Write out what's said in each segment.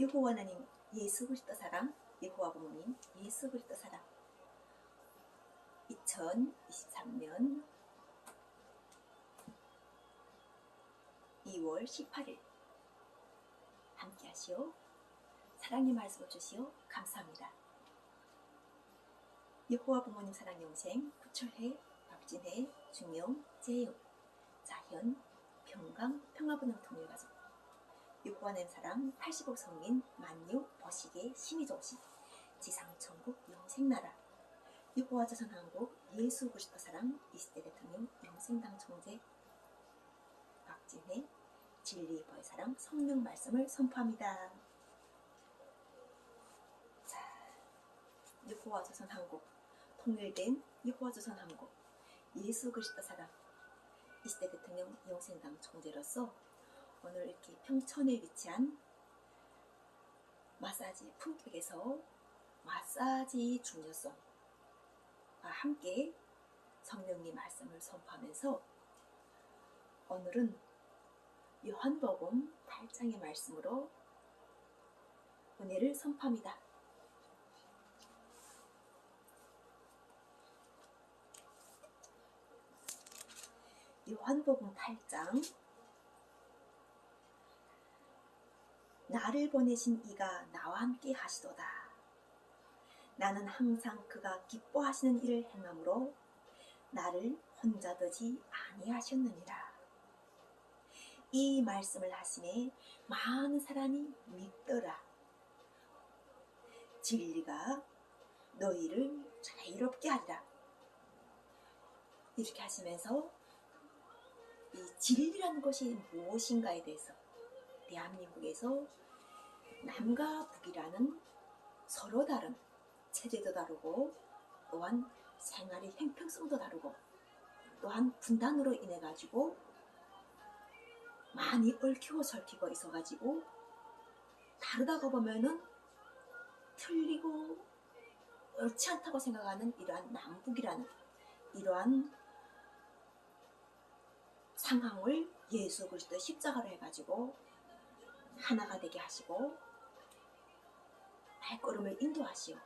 여호와 하나님 예수 그리스도 사랑, 여호와 부모님 예수 그리스도 사랑. 2023년 2월 18일 함께 하시오. 사랑의 말씀을 주시오. 감사합니다. 여호와 부모님 사랑 영생 구철회, 박진혜, 중용, 재용, 자현, 평강, 평화분홍 통일가족, 여호와 하나님 사랑 80억 성민, 만유, 버시계, 신이 좋으신 지상천국 영생나라, 여호와 조선한국 예수 그리스도 사랑 20대 대통령 영생당 총재 박진혜, 진리의 사랑 성령 말씀을 선포합니다. 자, 여호와 조선한국 통일된 여호와 조선한국 예수 그리스도 사랑 20대 대통령 영생당 총재로서 오늘 이렇게 평촌에 위치한 마사지 품격에서 마사지 중요성과 함께 성령님 말씀을 선포하면서 오늘은 요한복음 8장의 말씀으로 은혜를 선포합니다. 요한복음 8장. 나를 보내신 이가 나와 함께 하시도다. 나는 항상 그가 기뻐하시는 일을 행함으로 나를 혼자 두지 아니하셨느니라. 이 말씀을 하심에 많은 사람이 믿더라. 진리가 너희를 자유롭게 하리라. 이렇게 하시면서 이 진리라는 것이 무엇인가에 대해서 대한민국에서 남과 북이라는 서로 다른 체제도 다르고 또한 생활의 형평성도 다르고 또한 분단으로 인해 가지고 많이 얽히고 설키고 있어 가지고 다르다고 보면은 틀리고 옳지 않다고 생각하는 이러한 남북이라는 이러한 상황을 예수 그리스도 십자가로 해가지고 하나가 되게 하시고 발걸음을 인도하시오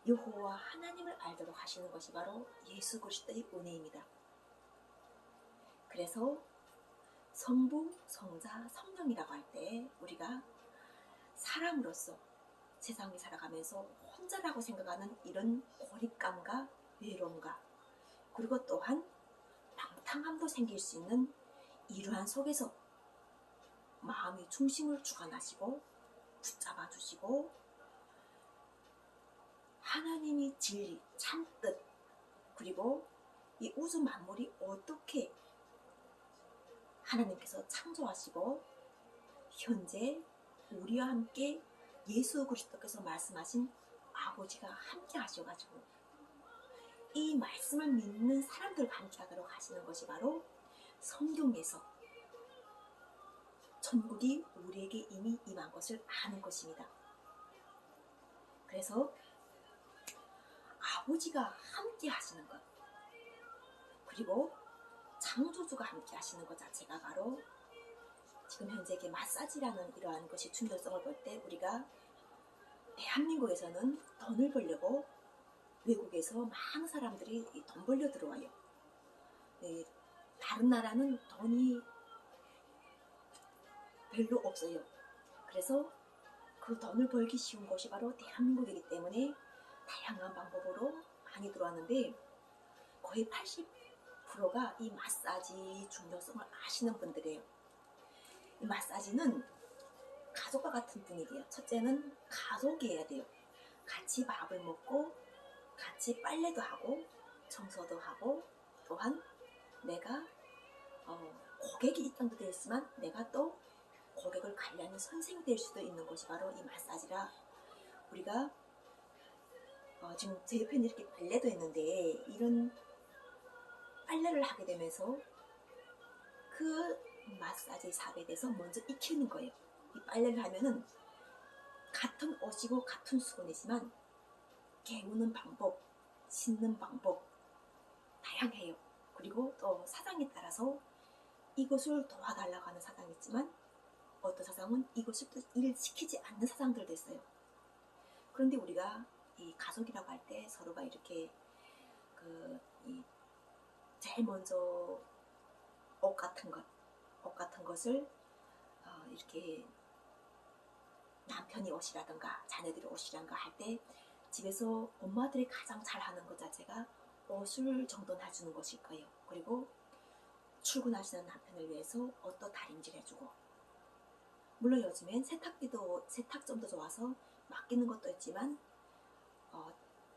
여호와 하나님을 알도록 하시는 것이 바로 예수 그리스도의 은혜입니다. 그래서 성부, 성자, 성령이라고 할 때 우리가 사람으로서 세상에 살아가면서 혼자라고 생각하는 이런 고립감과 외로움과 그리고 또한 방탕함도 생길 수 있는 이러한 속에서 마음의 중심을 주관하시고 붙잡아 주시고 하나님이 진리, 참뜻 그리고 이 우주 만물이 어떻게 하나님께서 창조하시고 현재 우리와 함께 예수 그리스도께서 말씀하신 아버지가 함께 하셔가지고 이 말씀을 믿는 사람들과 함께 하도록 하시는 것이 바로 성경에서 천국이 우리에게 이미 임한 것을 아는 것입니다. 그래서 아버지가 함께 하시는 것 그리고 창조주가 함께 하시는 것 자체가 바로 지금 현재 마사지라는 이러한 것이 중요성을 볼 때 우리가 대한민국에서는 돈을 벌려고 외국에서 많은 사람들이 돈 벌려 들어와요. 다른 나라는 돈이 별로 없어요. 그래서 그 돈을 벌기 쉬운 곳이 바로 대한민국이기 때문에 다양한 방법으로 많이 들어왔는데 거의 80%가 이 마사지 중요성을 아시는 분들이에요. 이 마사지는 가족과 같은 분위기예요. 첫째는 가족이어야 돼요. 같이 밥을 먹고 같이 빨래도 하고 청소도 하고 또한 내가 고객이 입장도 되었지만 내가 또 고객을 관리하는 선생이 될 수도 있는 것이 바로 이 마사지라 우리가 지금 제 옆에는 이렇게 빨래도 있는데 이런 빨래를 하게 되면서 그 마사지 삽에 대해서 먼저 익히는 거예요. 이 빨래를 하면은 같은 옷이고 같은 수건이지만 개우는 방법, 씻는 방법 다양해요. 그리고 또 사장에 따라서 이것을 도와달라고 하는 사장이 있지만 어떤 사상은 이것을 또 일시키지 않는 사상들도 있어요. 그런데 우리가 이 가족이라고 할 때 서로가 이렇게 이 제일 먼저 옷 같은 것을 이렇게 남편이 옷이라든가 자녀들이 옷이라든가 할 때 집에서 엄마들이 가장 잘하는 것 자체가 옷을 정돈해주는 것일 거예요. 그리고 출근하시는 남편을 위해서 옷도 다림질 해주고, 물론 요즘엔 세탁점도 좋아서 맡기는 것도 있지만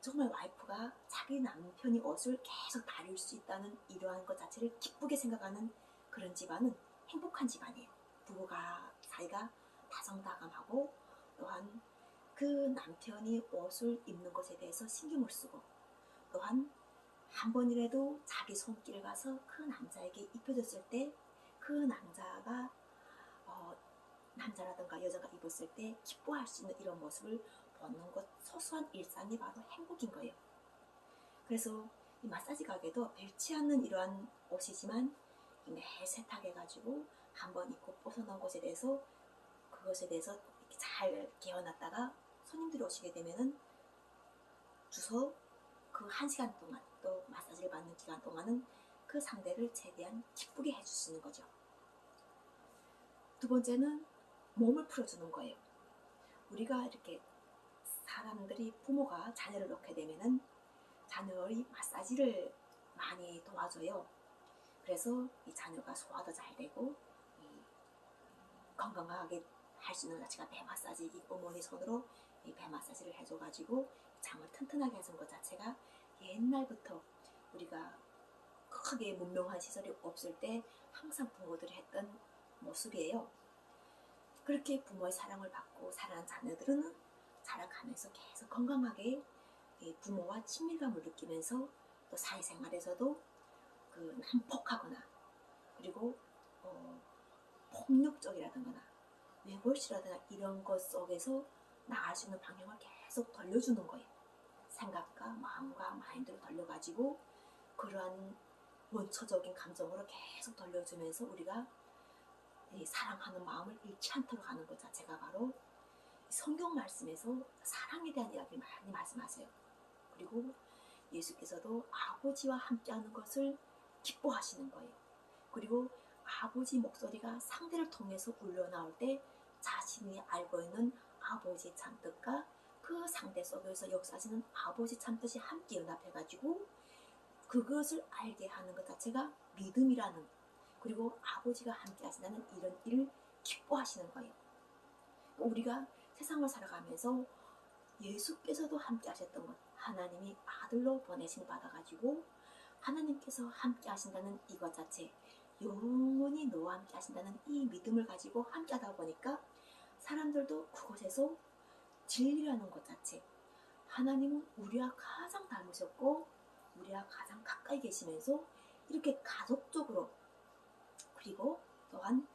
정말 와이프가 자기 남편이 옷을 계속 다릴 수 있다는 이러한 것 자체를 기쁘게 생각하는 그런 집안은 행복한 집안이에요. 부부가 사이가 다정다감하고, 또한 그 남편이 옷을 입는 것에 대해서 신경을 쓰고, 또한 한 번이라도 자기 손길을 가서 그 남자에게 입혀줬을 때 그 남자가 남자라든가 여자가 입었을 때 기뻐할 수 있는 이런 모습을 보는 것, 소소한 일상이 바로 행복인 거예요. 그래서 이 마사지 가게도 별치 않는 이러한 옷이지만 매일 세탁해가지고 한번 입고 벗어난 것에 대해서 그것에 대해서 이렇게 잘 개어놨다가 손님들이 오시게 되면은 주소 그 1시간 동안 또 마사지를 받는 기간 동안은 그 상대를 최대한 기쁘게 해주시는 거죠. 두 번째는 몸을 풀어주는 거예요. 우리가 이렇게 사람들이 부모가 자녀를 놓게 되면은 자녀의 마사지를 많이 도와줘요. 그래서 이 자녀가 소화도 잘 되고 건강하게 할 수 있는 자체가 배 마사지, 이 어머니 손으로 이 배 마사지를 해줘가지고 장을 튼튼하게 해준 것 자체가 옛날부터 우리가 크게 문명한 시설이 없을 때 항상 부모들이 했던 모습이에요. 그렇게 부모의 사랑을 받고 자란 자녀들은 자라가면서 계속 건강하게 부모와 친밀감을 느끼면서 또 사회생활에서도 난폭하거나 그리고 폭력적이라든가 외골시라든가 이런 것 속에서 나갈 수 있는 방향을 계속 돌려주는 거예요. 생각과 마음과 마인드를 돌려가지고 그러한 원초적인 감정으로 계속 돌려주면서 우리가 사랑하는 마음을 잃지 않도록 하는 것 자체가 바로 성경 말씀에서 사랑에 대한 이야기를 많이 말씀하세요. 그리고 예수께서도 아버지와 함께하는 것을 기뻐하시는 거예요. 그리고 아버지 목소리가 상대를 통해서 울려나올 때 자신이 알고 있는 아버지의 참뜻과 그 상대 속에서 역사하시는 아버지 참뜻이 함께 연합해가지고 그것을 알게 하는 것 자체가 믿음이라는, 그리고 아버지가 함께 하신다는 이런 일을 기뻐하시는 거예요. 우리가 세상을 살아가면서 예수께서도 함께 하셨던 것, 하나님이 아들로 보내심 받아가지고 하나님께서 함께 하신다는 이것 자체, 영원히 너와 함께 하신다는 이 믿음을 가지고 함께 하다 보니까 사람들도 그곳에서 진리라는 것 자체, 하나님은 우리와 가장 닮으셨고 우리와 가장 가까이 계시면서 이렇게 가족적으로, 그리고 또한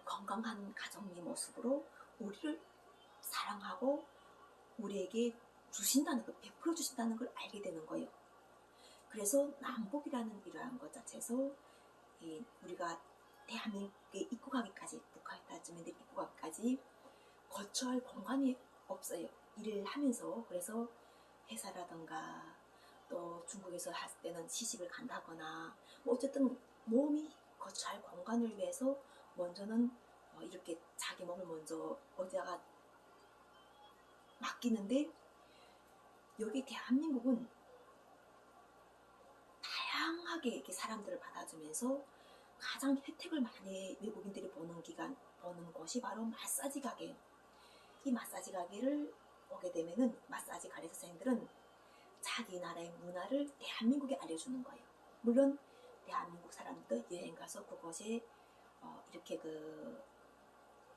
건강한 가정의 모습으로 우리를 사랑하고 우리에게 주신다는 걸, 베풀어 주신다는 걸 알게 되는 거예요. 그래서 남북이라는 이러한 것 자체에서 우리가 대한민국에 입국하기까지, 북한에 따지면 입국하기까지 거처할 공간이 없어요. 일을 하면서. 그래서 회사라던가 또 중국에서 할 때는 시집을 간다거나 어쨌든 몸이 거처할 공간을 위해서 먼저는 이렇게 자기 몸을 먼저 어디다가 맡기는데, 여기 대한민국은 다양하게 이렇게 사람들을 받아주면서 가장 혜택을 많이 외국인들이 보는 곳이 바로 마사지 가게예요. 이 마사지 가게를 오게 되면은 마사지 가게 선생님들은 자기 나라의 문화를 대한민국에 알려주는 거예요. 물론 대한민국 사람도 여행 가서 그곳에 이렇게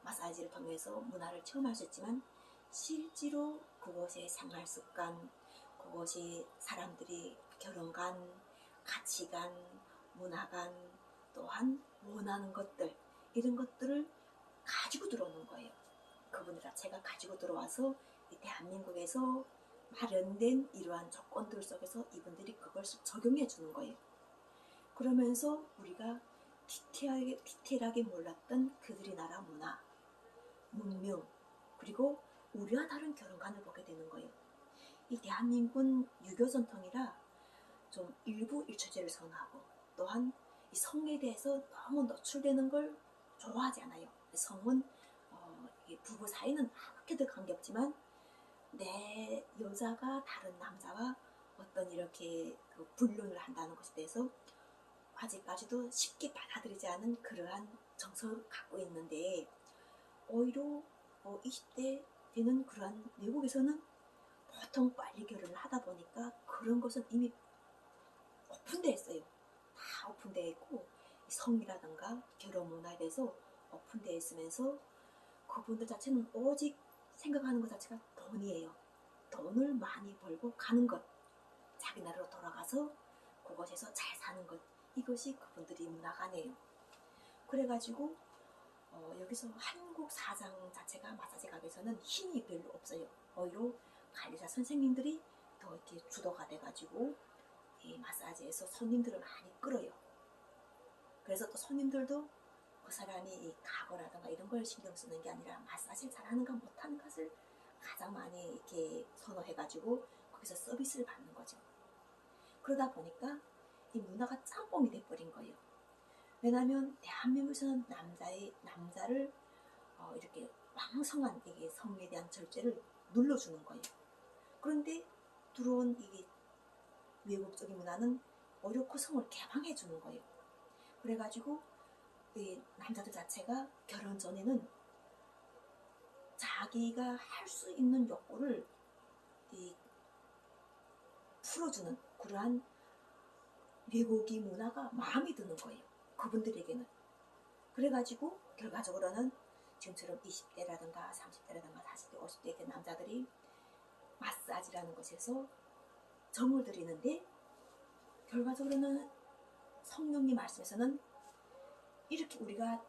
마사지를 통해서 문화를 체험할 수 있지만 실제로 그곳의 생활 습관, 그곳의 사람들이 결혼관, 가치관, 문화관, 또한 원하는 것들, 이런 것들을 가지고 들어오는 거예요. 그분들 자체가 가지고 들어와서 이 대한민국에서 마련된 이러한 조건들 속에서 이분들이 그것을 적용해 주는 거예요. 그러면서 우리가 디테일하게 몰랐던 그들의 나라 문화, 문명, 그리고 우리와 다른 결혼관을 보게 되는 거예요. 이 대한민국은 유교 전통이라 좀 일부 일처제를 선호하고, 또한 이 성에 대해서 너무 노출되는 걸 좋아하지 않아요. 성은 부부 사이는 아무렇게도 관계없지만 내 여자가 다른 남자와 어떤 이렇게 그 불륜을 한다는 것에 대해서 아직까지도 쉽게 받아들이지 않은 그러한 정서를 갖고 있는데, 오히려 20대 되는 그러한 외국에서는 보통 빨리 결혼을 하다 보니까 그런 것은 이미 오픈되어 있어요. 다 오픈되어 있고, 성이라든가 결혼 문화에 대해서 오픈되어 있으면서 그분들 자체는 오직 생각하는 것 자체가 돈이에요. 돈을 많이 벌고 가는 것, 자기 나라로 돌아가서 그곳에서 잘 사는 것, 이것이 그분들이 문화관이에요. 그래가지고 여기서 한국 사장 자체가 마사지 가게에서는 힘이 별로 없어요. 오히려 관리사 선생님들이 더 이렇게 주도가 돼가지고 이 마사지에서 손님들을 많이 끌어요. 그래서 또 손님들도 그 사람이 이 가거라든가 이런 걸 신경 쓰는 게 아니라 마사지를 잘하는가 못하는 것을 가장 많이 이렇게 선호해가지고 거기서 서비스를 받는 거죠. 그러다 보니까 이 문화가 짬뽕이 돼버린 거예요. 왜냐하면 대한민국에서는 남자를 이렇게 왕성한 이게 성에 대한 절제를 눌러주는 거예요. 그런데 들어온 이 외국적인 문화는 오히려 그 성을 개방해 주는 거예요. 그래가지고 이 남자들 자체가 결혼 전에는 자기가 할 수 있는 욕구를 풀어주는 그러한 외국인 문화가 마음에 드는 거예요. 그분들에게는. 그래가지고 결과적으로는 지금처럼 20대라든가 30대라든가 40대, 50대 된 남자들이 마사지라는 것에서 정을 들이는데, 결과적으로는 성령님 말씀에서는 이렇게 우리가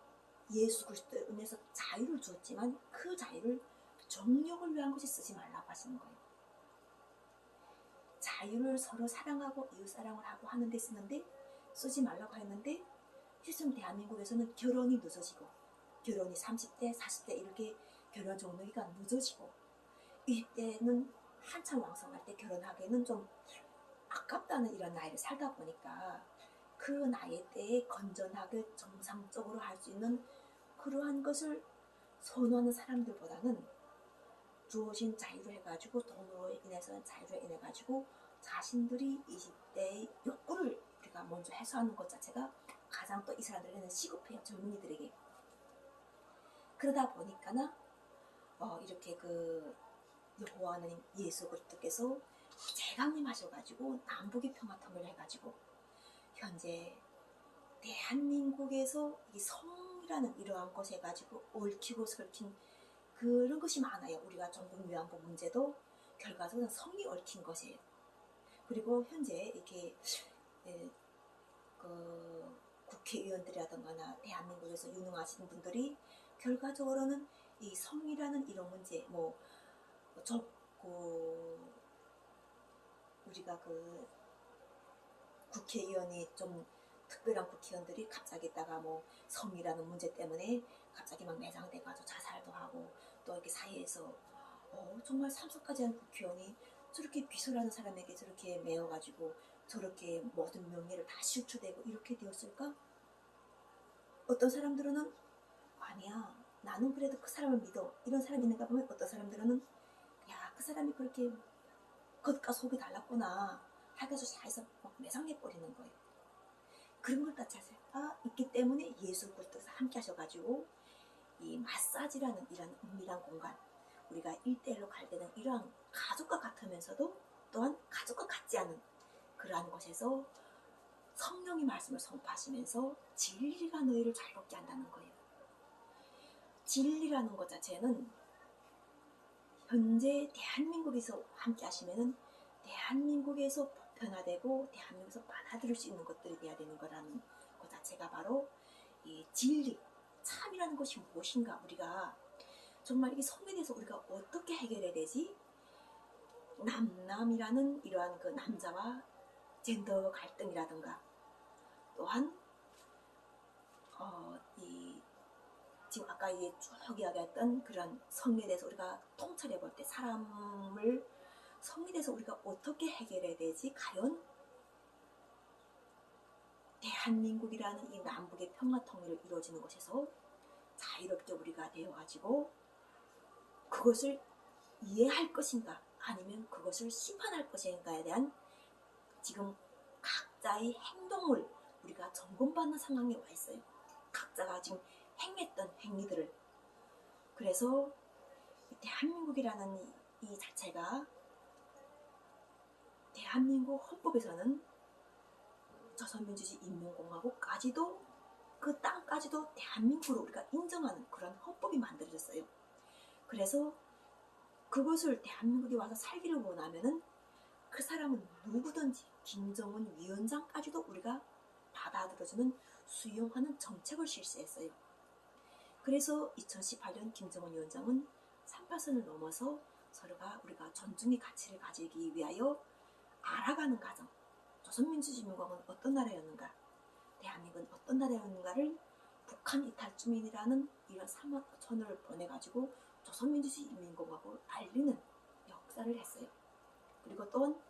예수 그리스도의 은혜에서 자유를 주었지만 그 자유를 정욕을 위한 것에 쓰지 말라고 하시는 거예요. 자유를 서로 사랑하고 이웃사랑을 하고 하는 데 쓰는데 쓰지 말라고 했는데, 실제로 대한민국에서는 결혼이 늦어지고, 결혼이 30대, 40대 이렇게 결혼 종료기가 늦어지고, 20대는 한참 왕성할 때 결혼하기에는 좀 아깝다는 이런 나이를 살다 보니까 그 나이 때에 건전하게 정상적으로 할 수 있는 그러한 것을 선호하는 사람들보다는 주어진 자유로 해가지고, 돈으로 인해서 자유로 인해가지고 자신들이 20대의 욕구를 우리가 먼저 해소하는 것 자체가 가장 또 이 사람들에게는 시급해요. 젊은이들에게. 그러다 보니까나 이렇게 그 여호와 하나님 예수 그리스도께서 재강림하셔가지고 남북의 평화통일을 해가지고 현재 대한민국에서 이 성이라는 이러한 것에 가지고 얽히고 설킨 그런 것이 많아요. 우리가 전국위안부 문제도 결과적으로 성이 얽힌 것이에요. 그리고 현재 이렇게 그 국회의원들이라든가 대한민국에서 유능하신 분들이 결과적으로는 이 성이라는 이런 문제, 우리가 그 국회의원이 좀 특별한 국회의원들이 갑자기 있다가 성이라는 문제 때문에 갑자기 막 매장돼가지고 자살도 하고, 또 이렇게 사회에서 정말 참석까지 한 국회의원이 저렇게 비서라는 사람에게 저렇게 매어가지고 저렇게 모든 명예를 다 실추되고 이렇게 되었을까? 어떤 사람들은 아니야, 나는 그래도 그 사람을 믿어, 이런 사람이 있는가 보면, 어떤 사람들은 야, 그 사람이 그렇게 겉과 속이 달랐구나 하면서 사에서 막 매장해버리는 거예요. 그런 걸 자체가 있기 때문에 예수 그리스도께서 함께 하셔가지고 이 마사지라는 이런 은밀한 공간, 우리가 1대1로 갈 때는 이러한 가족과 같으면서도 또한 가족과 같지 않은 그러한 곳에서 성령의 말씀을 선포하시면서 진리가 너희를 자유롭게 한다는 거예요. 진리라는 것 자체는 현재 대한민국에서 함께 하시면은 대한민국에서 보편화되고 대한민국에서 받아들일 수 있는 것들이 돼야 되는 거라는 것 자체가 바로 이 진리, 참이라는 것이 무엇인가, 우리가 정말 이 성에 대해서 우리가 어떻게 해결해야 되지? 남남이라는 이러한 그 남자와 젠더 갈등이라든가, 또한 이 지금 아까 쭉 이야기했던 그런 성에 대해서 우리가 통찰해 볼 때 사람을 성에 대해서 우리가 어떻게 해결해야 되지? 과연 대한민국이라는 이 남북의 평화 통일을 이루어지는 것에서 자유롭게 우리가 되어가지고 그것을 이해할 것인가 아니면 그것을 심판할 것인가에 대한 지금 각자의 행동을 우리가 점검받는 상황에 와 있어요. 각자가 지금 행했던 행위들을. 그래서 대한민국이라는 이 자체가 대한민국 헌법에서는 조선민주주의 인민공화국까지도 그 땅까지도 대한민국으로 우리가 인정하는 그런 헌법이 만들어졌어요. 그래서 그것을 대한민국에 와서 살기를 원하면은 그 사람은 누구든지 김정은 위원장까지도 우리가 받아들여주는 수용하는 정책을 실시했어요. 그래서 2018년 김정은 위원장은 38선을 넘어서 서로가 우리가 존중의 가치를 가지기 위하여 알아가는 과정, 조선민주주의인민공화국은 어떤 나라였는가, 대한민국은 어떤 나라였는가를 북한 이탈주민이라는 이런 3선을 보내가지고 조선민주주의인민공화국을 알리는 역사를 했어요. 그리고 또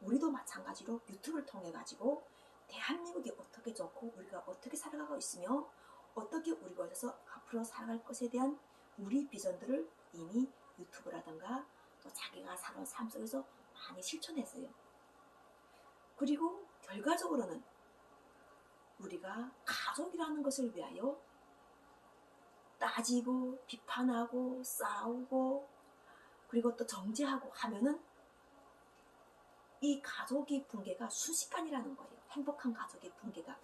우리도 마찬가지로 유튜브를 통해 가지고 대한민국이 어떻게 좋고 우리가 어떻게 살아가고 있으며 어떻게 우리가 어디서 앞으로 살아갈 것에 대한 우리 비전들을 이미 유튜브라든가 또 자기가 살아온 삶 속에서 많이 실천했어요. 그리고 결과적으로는 우리가 가족이라는 것을 위하여 따지고 비판하고 싸우고 그리고 또 정죄하고 하면은 이 가족의 붕괴가 순식간이라는 거예요. 행복한 가족의 붕괴가.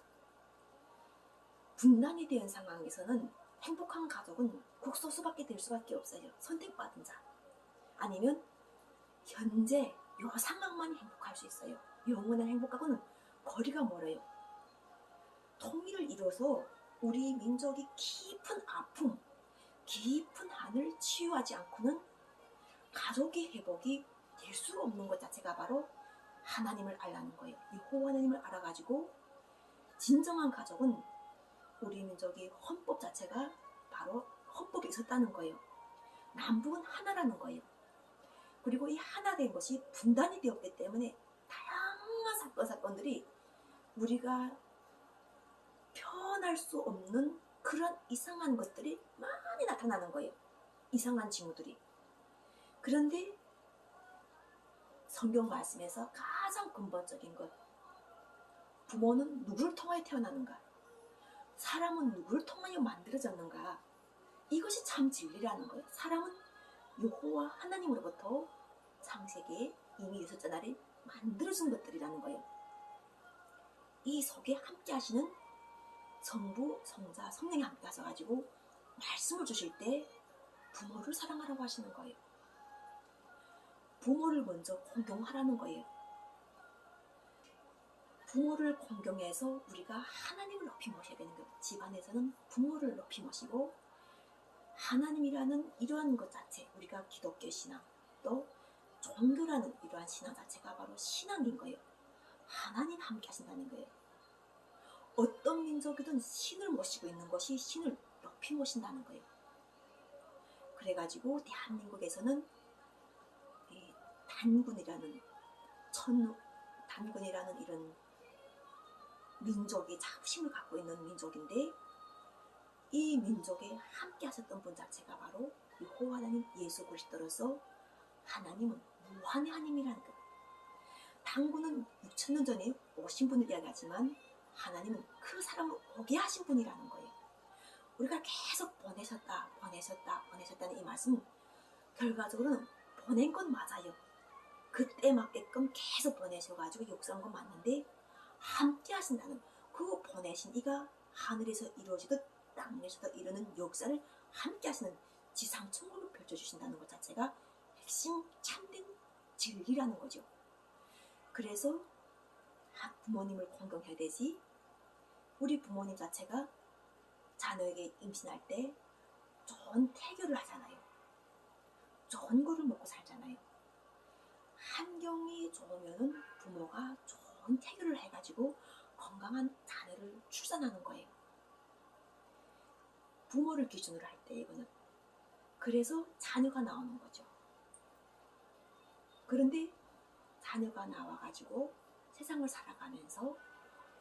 분단이 된 상황에서는 행복한 가족은 극소수밖에 될 수밖에 없어요. 선택받은 자. 아니면 현재 요 상황만 행복할 수 있어요. 영원한 행복하고는 거리가 멀어요. 통일을 이뤄서 우리 민족이 깊은 아픔, 깊은 한을 치유하지 않고는 가족의 회복이 될 수가 없는 것 자체가 바로 하나님을 알라는 거예요. 여호와 하나님을 알아가지고 진정한 가족은 우리 민족의 헌법 자체가 바로 헌법에 있었다는 거예요. 남북은 하나라는 거예요. 그리고 이 하나 된 것이 분단이 되었기 때문에 다양한 사건들이 우리가 표현할 수 없는 그런 이상한 것들이 많이 나타나는 거예요. 이상한 징후들이. 그런데 성경 말씀에서 가장 근본적인 것, 부모는 누구를 통하여 태어나는가? 사람은 누구를 통하여 만들어졌는가? 이것이 참 진리라는 거예요. 사람은 여호와 하나님으로부터 창세기에 이미 여섯째 날에 만들어진 것들이라는 거예요. 이 속에 함께 하시는 성부, 성자, 성령이 함께 하셔가지고 말씀을 주실 때 부모를 사랑하라고 하시는 거예요. 부모를 먼저 공경하라는 거예요. 부모를 공경해서 우리가 하나님을 높이 모셔야 되는 거예요. 집안에서는 부모를 높이 모시고 하나님이라는 이러한 것 자체, 우리가 기독교 신앙, 또 종교라는 이러한 신앙 자체가 바로 신앙인 거예요. 하나님 함께 하신다는 거예요. 어떤 민족이든 신을 모시고 있는 것이 신을 높이 모신다는 거예요. 그래가지고 대한민국에서는 이 단군이라는 단군이라는 이런 민족이 자부심을 갖고 있는 민족인데 이 민족에 함께 하셨던 분 자체가 바로 여호와 하나님 예수 그리스도로서 하나님은 무한의 하나님이라는 것. 단군은 6,000년 전에 오신 분을 이야기하지만 하나님은 그 사람을 오게 하신 분이라는 거예요. 우리가 계속 보내셨다는 이 말씀은 결과적으로는 보낸 건 맞아요. 그때 맞게끔 계속 보내셔가지고 역사한 건 맞는데 함께 하신다는 그 보내신 이가 하늘에서 이루어지듯 땅에서도 이루는 역사를 함께 하시는 지상천국으로 펼쳐주신다는 것 자체가 핵심 참된 진리라는 거죠. 그래서 부모님을 공경해야 되지. 우리 부모님 자체가 자녀에게 임신할 때 좋은 태교를 하잖아요. 좋은 거를 먹고 살잖아요. 환경이 좋으면은 부모가 좋은 태교를 해가지고 건강한 자녀를 출산하는 거예요. 부모를 기준으로 할 때 이거는. 그래서 자녀가 나오는 거죠. 그런데 자녀가 나와가지고 세상을 살아가면서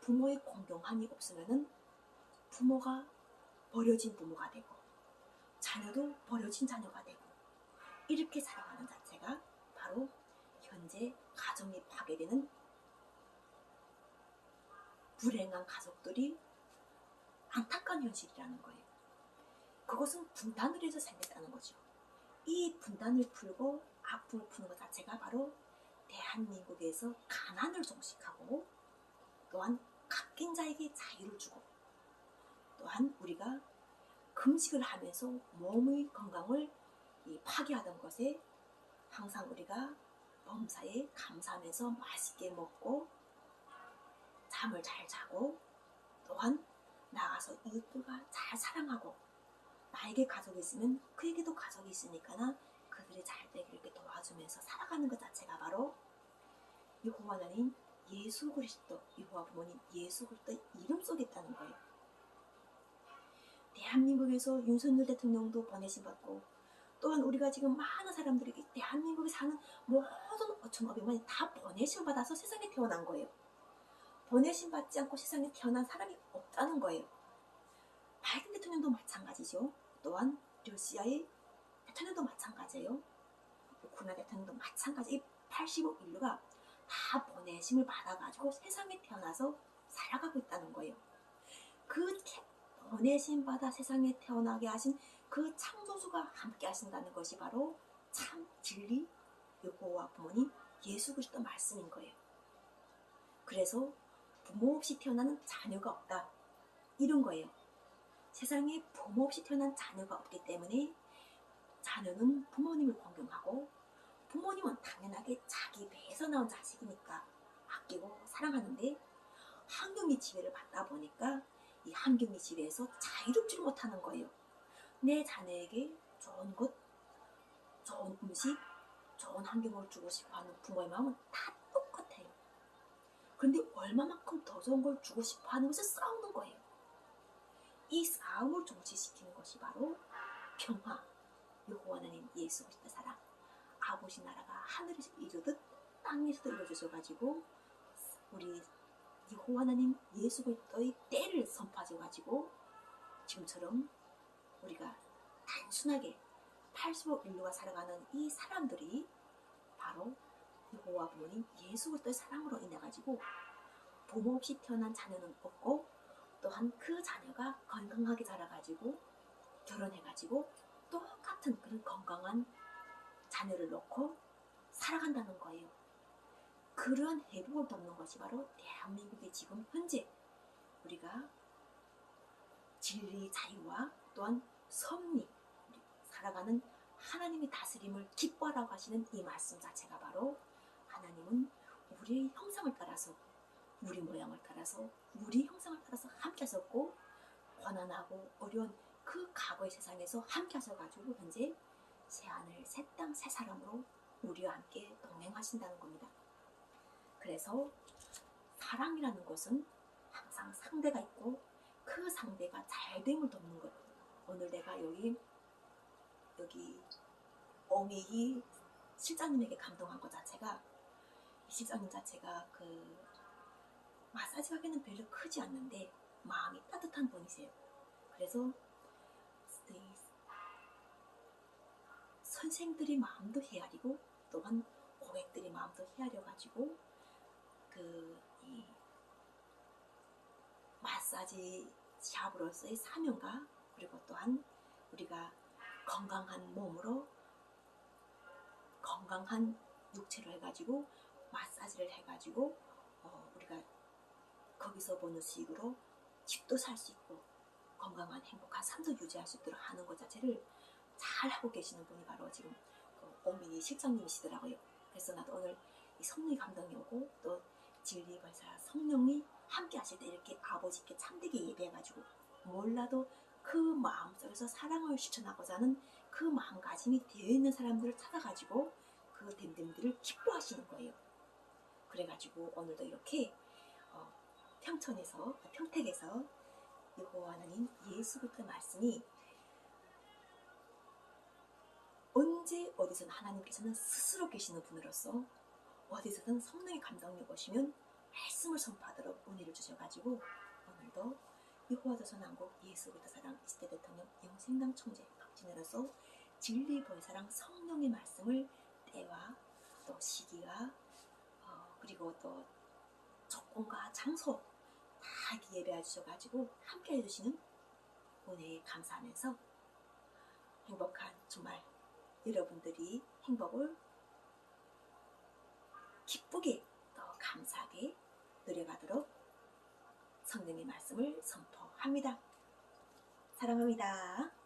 부모의 공경함이 없으면은 부모가 버려진 부모가 되고 자녀도 버려진 자녀가 되고 이렇게 살아가는 자체가 바로 현재 가정이 파괴되는 불행한 가족들이 안타까운 현실이라는 거예요. 그것은 분단을 해서 생겼다는 거죠. 이 분단을 풀고 아픔을 푸는 것 자체가 바로 대한민국에서 가난을 종식하고 또한 갚긴 자에게 자유를 주고 또한 우리가 금식을 하면서 몸의 건강을 파괴하던 것에 항상 우리가 범사에 감사하면서 맛있게 먹고 잠을 잘 자고 또한 나가서 이웃들과 잘 사랑하고 나에게 가족이 있으면 그에게도 가족이 있으니까 그들이 잘 되기를 이렇게 도와주면서 살아가는 것 자체가 바로 여호와 하나님 예수 그리스도 여호와 부모님 예수 그리스도의 이름 속에 있다는 거예요. 대한민국에서 윤석열 대통령도 보내심 받고 또한 우리가 지금 많은 사람들이 대한민국에 사는 모든 5,500만이 다 보내심 받아서 세상에 태어난 거예요. 보내심 받지 않고 세상에 태어난 사람이 없다는 거예요. 바이든 대통령도 마찬가지죠. 또한 러시아의 대통령도 마찬가지예요. 우크라이나 대통령도 마찬가지. 이 80억 인류가 다 보내심을 받아가지고 세상에 태어나서 살아가고 있다는 거예요. 그 보내심 받아 세상에 태어나게 하신 그 창조주가 함께 하신다는 것이 바로 참 진리 여호와 부모님 예수 그리스도 말씀인 거예요. 그래서 부모 없이 태어나는 자녀가 없다 이런 거예요. 세상에 부모 없이 태어난 자녀가 없기 때문에 자녀는 부모님을 공경하고 부모님은 당연하게 자기 배에서 나온 자식이니까 아끼고 사랑하는데 환경이 지배를 받다 보니까 이 환경이 지배해서 자유롭지를 못하는 거예요. 내 자녀에게 좋은 것, 좋은 음식, 좋은 환경을 주고 싶어하는 부모의 마음은 다 똑같아요. 그런데 얼마만큼 더 좋은 걸 주고 싶어하는 것을 싸우는 거예요. 이 싸움을 종식시키는 것이 바로 평화, 여호와 하나님 예수 그리스도 사랑, 아버지 나라가 하늘에서 이루듯 땅에서도 이루어져가지고 우리 여호와 하나님 예수 그리스도의 때를 선포하셔가지고 지금처럼 우리가 단순하게 80억 인류가 살아가는 이 사람들이 바로 여호와 부모님 예수 그리스도의 사랑으로 인해가지고 부모 없이 태어난 자녀는 없고 또한 그 자녀가 건강하게 자라가지고 결혼해가지고 똑같은 그런 건강한 자녀를 놓고 살아간다는 거예요. 그러한 회복을 돕는 것이 바로 대한민국의 지금 현재 우리가 진리의 자유와 또한 섭리 살아가는 하나님의 다스림을 기뻐하라고 하시는 이 말씀 자체가 바로 하나님은 우리의 형상을 따라서 우리 모양을 따라서 우리 형상을 따라서 함께 하셨고 고난하고 어려운 그 과거의 세상에서 함께 하셔가지고 현재 새하늘 새 땅 새 사람으로 우리와 함께 동행하신다는 겁니다. 그래서 사랑이라는 것은 항상 상대가 있고 그 상대가 잘됨을 돕는 것. 오늘 내가 여기 어미희 실장님에게 감동한 것 자체가 이 실장님 자체가 그 마사지 가게는 별로 크지 않는데 마음이 따뜻한 분이세요. 그래서 선생들이 마음도 헤아리고 또한 고객들이 마음도 헤아려가지고 이 마사지 샵으로서의 사명과 그리고 또한 우리가 건강한 몸으로 건강한 육체로 해가지고 마사지를 해가지고 우리가 거기서 버는 수익으로 집도 살 수 있고 건강한 행복한 삶도 유지할 수 있도록 하는 것 자체를 잘 하고 계시는 분이 바로 지금 오민희 실장님이시더라고요. 그래서 나도 오늘 이 성령의 감동이 오고 또 진리 발사 성령이 함께 하실 때 이렇게 아버지께 참되게 예배해가지고 몰라도 그 마음속에서 사랑을 실천하고자 하는 그 마음가짐이 되어 있는 사람들을 찾아가지고 그 됨됨들을 기뻐하시는 거예요. 그래가지고 오늘도 이렇게 평택에서 여호와 하나님 예수 그리스도의 말씀이 어디서는 하나님께서는 스스로 계시는 분으로서 어디서든 성령의 감동이 오시면 말씀을 선포하도록 은혜를 주셔가지고 오늘도 여호와조선 왕국 예수 그리스도 사랑 20대 대통령 영생당 총재 박진애로서 진리 보혜사랑 성령의 말씀을 때와 또 시기와 그리고 또 조건과 장소 다 예배해 주셔가지고 함께 해주시는 은혜에 감사하면서 행복한 주말 여러분들이 행복을 기쁘게 또 감사하게 누려가도록 성령의 말씀을 선포합니다. 사랑합니다.